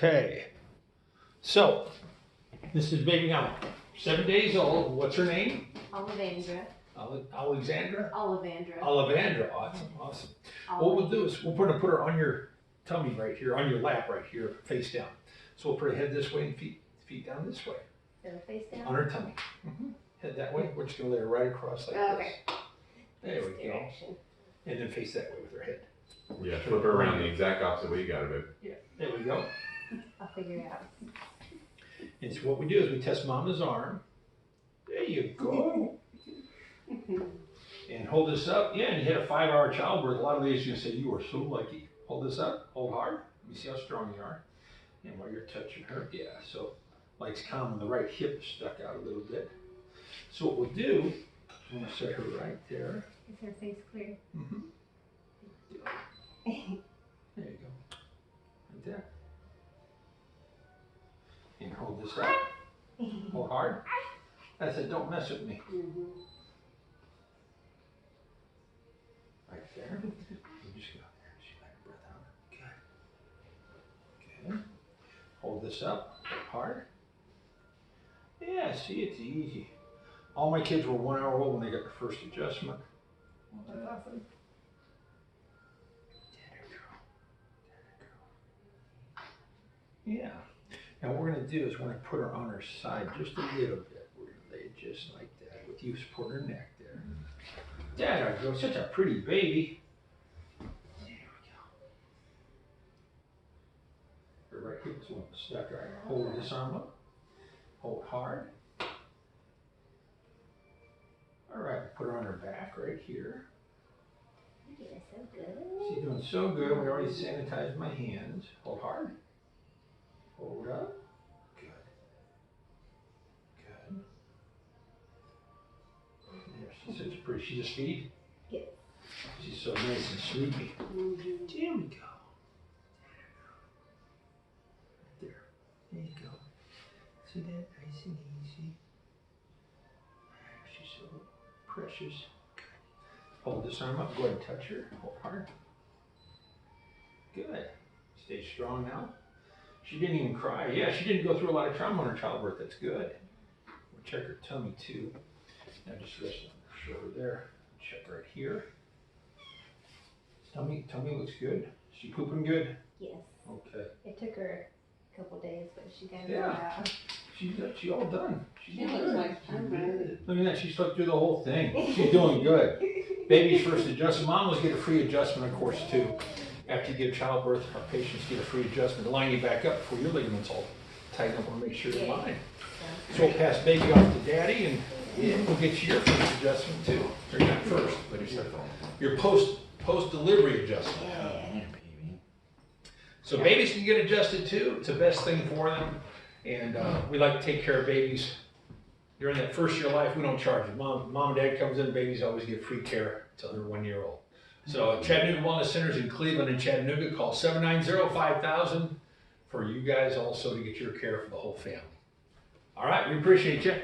Okay, so this is baby now 7 days old. What's her name? Olivandra. Alexandra? Olivandra. Olivandra, awesome. What we'll do is we'll put her on your tummy right here, on your lap right here, face down. So we'll put her head this way and feet down this way. So face down? On her tummy. Head that way. We're just gonna lay her right across like this. There we go. And then face that way with her head. Yeah, flip her around the exact opposite way you got it. Yeah, there we go. I'll figure it out. And so what we do is we test mama's arm. There you go. And hold this up. Yeah, and you had a 5-hour childbirth. A lot of ladies are gonna say, you are so lucky. Hold this up, hold hard. Let me see how strong you are. And while you're touching her, yeah, so like's common, the right hip is stuck out a little bit. So what we'll do, I'm gonna set her right there. Is her face clear? There you go. Like that. And hold this up. Hold hard. That's it, don't mess with me. Right there. You just go there. Just let her breath out. Good. Good. Hold this up. Hold hard. Yeah, see, it's easy. All my kids were 1 hour old when they got their first adjustment. That's awesome. Yeah. Now what we're going to do is we're going to put her on her side just a little bit. We're going to lay it just like that with you supporting her neck there. There we go. Such a pretty baby. There we go. Her right hip is one stuck right. Hold this arm up. Hold hard. All right. Put her on her back right here. You're doing so good. She's doing so good. We already sanitized my hands. Hold hard. Hold up. Good. Good. There, she's such a pretty. She just feed? Yes. She's so nice and sleepy. There we go. There. There you go. See that? Nice and easy. She's so precious. Hold this arm up. Go ahead and touch her. Hold hard. Good. Stay strong now. She didn't even cry. Yeah, she didn't go through a lot of trauma on her childbirth. That's good. We'll check her tummy too. Now just rest on her shoulder there. Check right here. Tummy looks good. She pooping good? Yes. Okay. It took her a couple days, but she got it Yeah. out. She all done. She's She looks good. like I'm ready. Look at that. She slept through the whole thing. She's doing good. Baby's first adjustment. Mom will get a free adjustment, of course, too. After you give childbirth, our patients get a free adjustment to line you back up before your ligaments all tighten up and make sure they're lined. So we'll pass baby off to daddy and we'll get you your first adjustment too. Or not first, but your post-delivery adjustment. Yeah. So babies can get adjusted too. It's the best thing for them. And we like to take care of babies. During that first year of life, we don't charge them. Mom and dad comes in, babies always get free care until they're 1 year old. So Chattanooga Wellness Centers in Cleveland and Chattanooga, call 790-5000 for you guys also to get your care for the whole family. All right, we appreciate you.